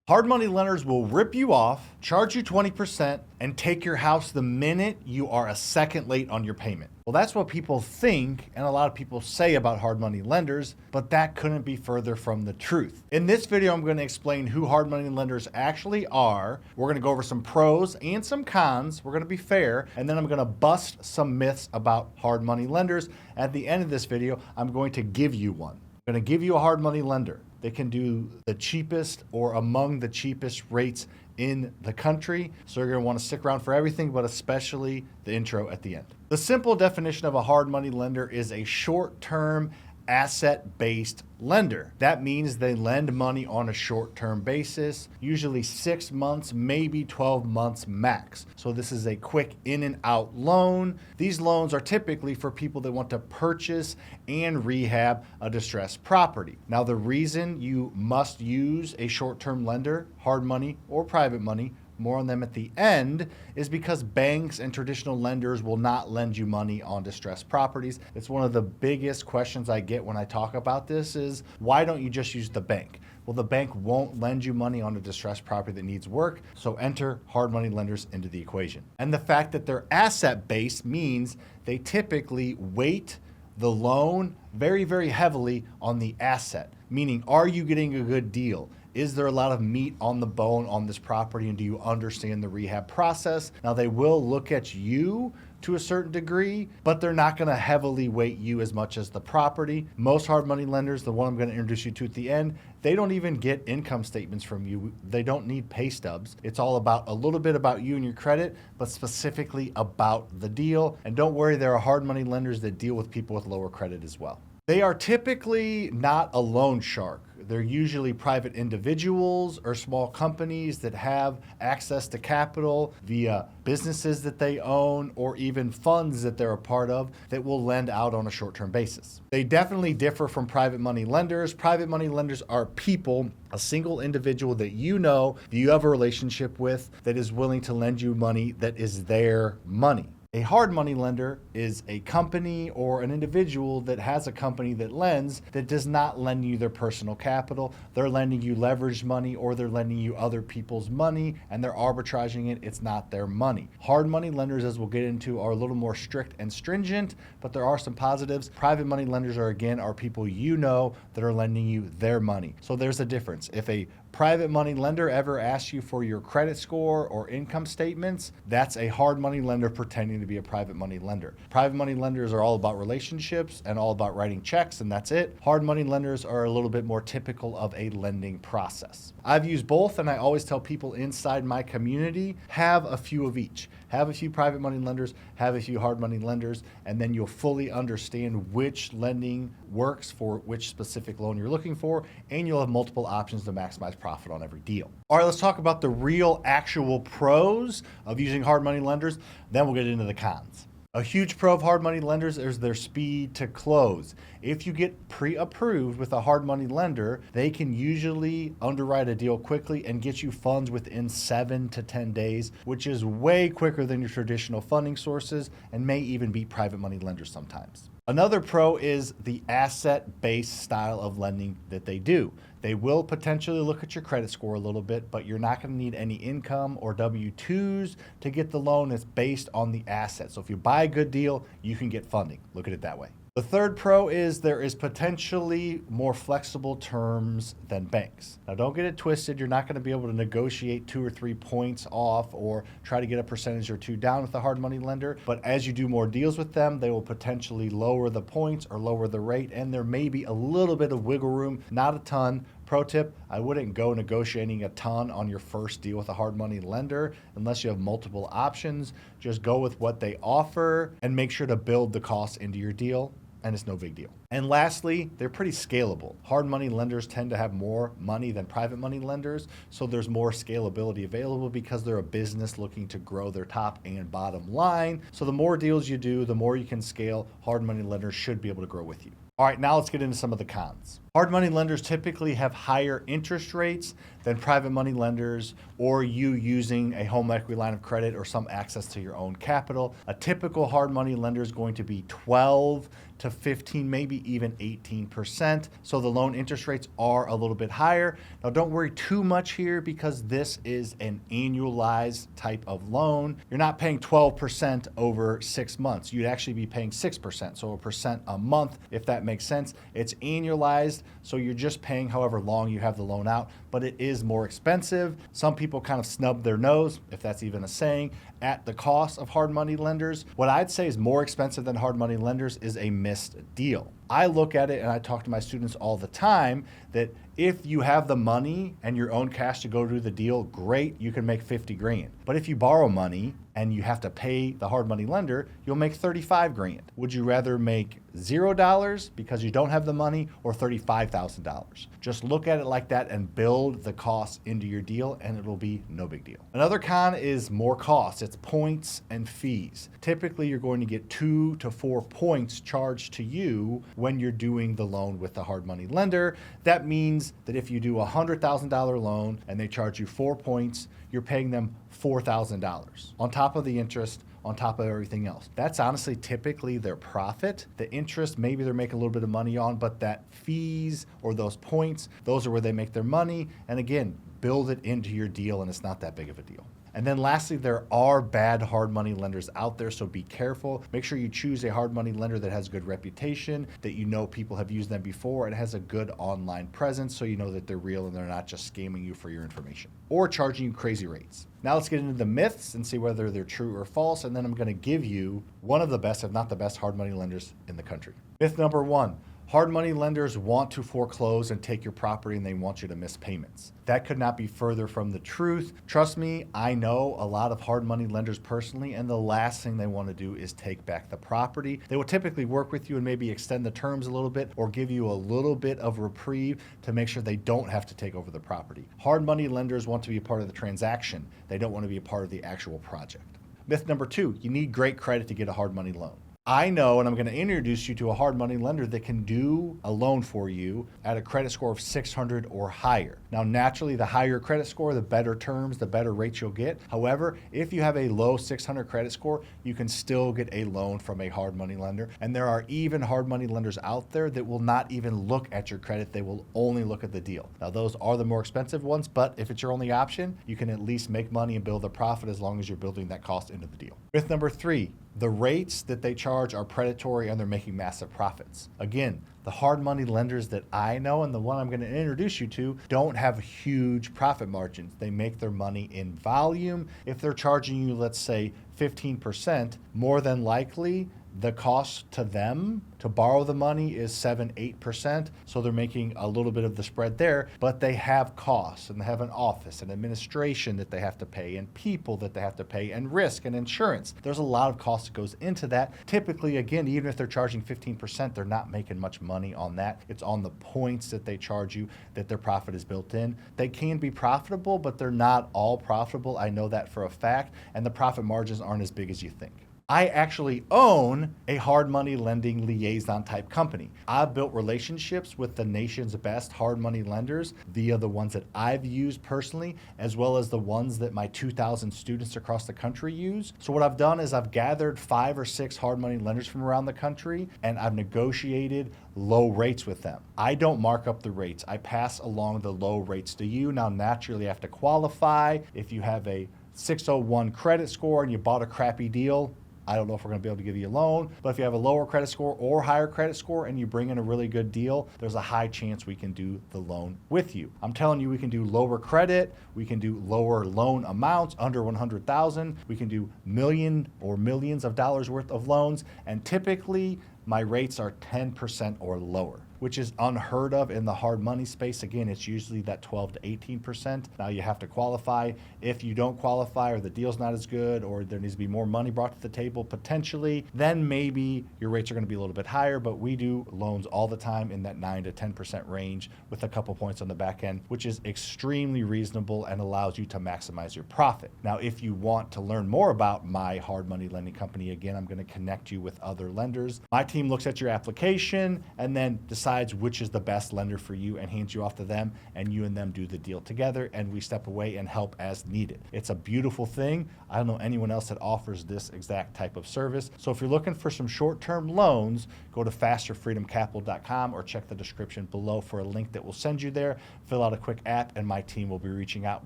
Hard money lenders will rip you off, charge you 20%, and take your house the minute you are a second late on your payment. Well, that's what people think, and a lot of people say about hard money lenders, but that couldn't be further from the truth. In this video, I'm going to explain who hard money lenders actually are. We're going to go over some pros and some cons. We're going to be fair, and then I'm going to bust some myths about hard money lenders. At the end of this video, I'm going to give you one. I'm going to give you a hard money lender. They can do the cheapest or among the cheapest rates in the country. So you're going to want to stick around for everything, but especially the intro at the end. The simple definition of a hard money lender is a short-term asset-based lender. That means they lend money on a short-term basis, usually 6 months, maybe 12 months max. So this is a quick in and out loan. These loans are typically for people that want to purchase and rehab a distressed property. Now, the reason you must use a short-term lender, hard money or private money, more on them at the end, is because banks and traditional lenders will not lend you money on distressed properties. It's one of the biggest questions I get when I talk about this is, why don't you just use the bank? Well, the bank won't lend you money on a distressed property that needs work, so enter hard money lenders into the equation. And the fact that they're asset-based means they typically weight the loan very, very heavily on the asset, meaning, are you getting a good deal? Is there a lot of meat on the bone on this property, and do you understand the rehab process? Now, they will look at you to a certain degree, but they're not going to heavily weight you as much as the property. Most hard money lenders, the one I'm going to introduce you to at the end, they don't even get income statements from you. They don't need pay stubs. It's all about a little bit about you and your credit, but specifically about the deal. And don't worry, there are hard money lenders that deal with people with lower credit as well. They are typically not a loan shark. They're usually private individuals or small companies that have access to capital via businesses that they own or even funds that they're a part of that will lend out on a short-term basis. They definitely differ from private money lenders. Private money lenders are people, a single individual that you know, that you have a relationship with, that is willing to lend you money that is their money. A hard money lender is a company or an individual that has a company that lends that does not lend you their personal capital. They're lending you leveraged money, or they're lending you other people's money and they're arbitraging it. It's not their money. Hard money lenders, as we'll get into, are a little more strict and stringent, but there are some positives. Private money lenders are people you know that are lending you their money. So there's a difference. If a private money lender ever asks you for your credit score or income statements, that's a hard money lender pretending to be a private money lender. Private money lenders are all about relationships and all about writing checks, and that's it. Hard money lenders are a little bit more typical of a lending process. I've used both, and I always tell people inside my community, have a few of each. Have a few private money lenders, have a few hard money lenders, and then you'll fully understand which lending works for which specific loan you're looking for, and you'll have multiple options to maximize profit on every deal. All right, let's talk about the real actual pros of using hard money lenders, then we'll get into the cons. A huge pro of hard money lenders is their speed to close. If you get pre-approved with a hard money lender, they can usually underwrite a deal quickly and get you funds within 7 to 10 days, which is way quicker than your traditional funding sources and may even beat private money lenders sometimes. Another pro is the asset-based style of lending that they do. They will potentially look at your credit score a little bit, but you're not going to need any income or W-2s to get the loan. It's based on the asset. So if you buy a good deal, you can get funding. Look at it that way. The third pro is there is potentially more flexible terms than banks. Now, don't get it twisted. You're not going to be able to negotiate 2 or 3 points off or try to get a percentage or two down with a hard money lender. But as you do more deals with them, they will potentially lower the points or lower the rate. And there may be a little bit of wiggle room, not a ton. Pro tip, I wouldn't go negotiating a ton on your first deal with a hard money lender unless you have multiple options. Just go with what they offer and make sure to build the cost into your deal, and it's no big deal. And lastly, they're pretty scalable. Hard money lenders tend to have more money than private money lenders, so there's more scalability available because they're a business looking to grow their top and bottom line. So the more deals you do, the more you can scale. Hard money lenders should be able to grow with you. All right, now let's get into some of the cons. Hard money lenders typically have higher interest rates than private money lenders, or you using a home equity line of credit or some access to your own capital. A typical hard money lender is going to be 12 to 15, maybe even 18%. So the loan interest rates are a little bit higher. Now don't worry too much here because this is an annualized type of loan. You're not paying 12% over 6 months. You'd actually be paying 6%, so 1% a month, if that makes sense. It's annualized, so you're just paying however long you have the loan out, but it is more expensive. Some people kind of snub their nose, if that's even a saying, at the cost of hard money lenders. What I'd say is more expensive than hard money lenders is a missed deal. I look at it and I talk to my students all the time that if you have the money and your own cash to go do the deal, great, you can make 50 grand. But if you borrow money and you have to pay the hard money lender, you'll make 35 grand. Would you rather make $0 because you don't have the money or $35,000? Just look at it like that and build the costs into your deal and it'll be no big deal. Another con is more costs. It's points and fees. Typically, you're going to get 2 to 4 points charged to you when you're doing the loan with the hard money lender. That means that if you do a $100,000 loan and they charge you 4 points, you're paying them $4,000 on top of the interest, on top of everything else. That's honestly typically their profit. The interest, maybe they're making a little bit of money on, but that fees or those points, those are where they make their money. And again, build it into your deal and it's not that big of a deal. And then lastly, there are bad hard money lenders out there, so be careful. Make sure you choose a hard money lender that has good reputation, that you know people have used them before, and has a good online presence so you know that they're real and they're not just scamming you for your information or charging you crazy rates. Now let's get into the myths and see whether they're true or false, and then I'm going to give you one of the best, if not the best, hard money lenders in the country. Myth number 1. Hard money lenders want to foreclose and take your property and they want you to miss payments. That could not be further from the truth. Trust me, I know a lot of hard money lenders personally, and the last thing they want to do is take back the property. They will typically work with you and maybe extend the terms a little bit or give you a little bit of reprieve to make sure they don't have to take over the property. Hard money lenders want to be a part of the transaction. They don't want to be a part of the actual project. Myth number 2, you need great credit to get a hard money loan. I know, and I'm going to introduce you to a hard money lender that can do a loan for you at a credit score of 600 or higher. Now, naturally, the higher credit score, the better terms, the better rates you'll get. However, if you have a low 600 credit score, you can still get a loan from a hard money lender. And there are even hard money lenders out there that will not even look at your credit. They will only look at the deal. Now, those are the more expensive ones, but if it's your only option, you can at least make money and build a profit as long as you're building that cost into the deal. Myth number 3, the rates that they charge are predatory and they're making massive profits. Again, the hard money lenders that I know and the one I'm going to introduce you to don't have huge profit margins. They make their money in volume. If they're charging you, let's say 15%, more than likely the cost to them to borrow the money is 7-8%. So they're making a little bit of the spread there, but they have costs and they have an office and administration that they have to pay and people that they have to pay and risk and insurance. There's a lot of cost that goes into that. Typically, again, even if they're charging 15%, they're not making much money on that. It's on the points that they charge you that their profit is built in. They can be profitable, but they're not all profitable. I know that for a fact, and the profit margins aren't as big as you think. I actually own a hard money lending liaison type company. I've built relationships with the nation's best hard money lenders via the ones that I've used personally, as well as the ones that my 2,000 students across the country use. So what I've done is I've gathered 5 or 6 hard money lenders from around the country, and I've negotiated low rates with them. I don't mark up the rates. I pass along the low rates to you. Now, naturally, you have to qualify. If you have a 601 credit score and you bought a crappy deal, I don't know if we're going to be able to give you a loan, but if you have a lower credit score or higher credit score and you bring in a really good deal, there's a high chance we can do the loan with you. I'm telling you, we can do lower credit, we can do lower loan amounts under 100,000, we can do million or millions of dollars worth of loans, and typically my rates are 10% or lower, which is unheard of in the hard money space. Again, it's usually that 12 to 18%. Now you have to qualify. If you don't qualify or the deal's not as good or there needs to be more money brought to the table potentially, then maybe your rates are going to be a little bit higher, but we do loans all the time in that 9 to 10% range with a couple points on the back end, which is extremely reasonable and allows you to maximize your profit. Now, if you want to learn more about my hard money lending company, again, I'm going to connect you with other lenders. My team looks at your application and then decides decides which is the best lender for you and hands you off to them, and you and them do the deal together, and we step away and help as needed. It's a beautiful thing. I don't know anyone else that offers this exact type of service. So if you're looking for some short-term loans, go to FasterFreedomCapital.com or check the description below for a link that will send you there. Fill out a quick app, and my team will be reaching out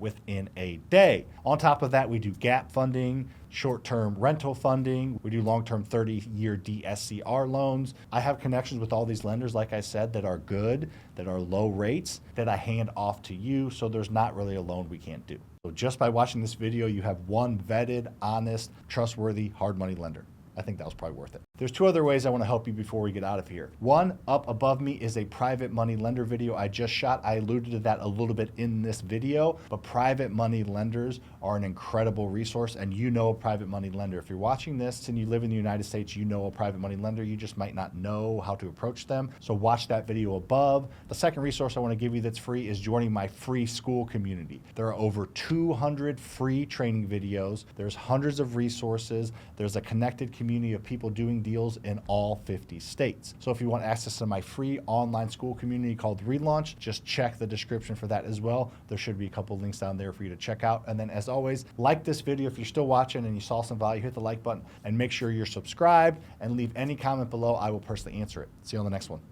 within a day. On top of that, we do gap funding, short-term rental funding. We do long-term 30-year DSCR loans. I have connections with all these lenders, like I said, that are good, that are low rates, that I hand off to you, so there's not really a loan we can't do. So just by watching this video, you have one vetted, honest, trustworthy, hard money lender. I think that was probably worth it. There's two other ways I want to help you before we get out of here. One, up above me is a private money lender video I just shot. I alluded to that a little bit in this video, but private money lenders are an incredible resource, and you know a private money lender. If you're watching this and you live in the United States, you know a private money lender. You just might not know how to approach them. So watch that video above. The second resource I want to give you that's free is joining my free school community. There are over 200 free training videos. There's hundreds of resources. There's a connected community of people doing deals in all 50 states. So if you want access to my free online school community called Relaunch, just check the description for that as well. There should be a couple links down there for you to check out. And then as always, like this video if you're still watching and you saw some value, hit the like button and make sure you're subscribed and leave any comment below. I will personally answer it. See you on the next one.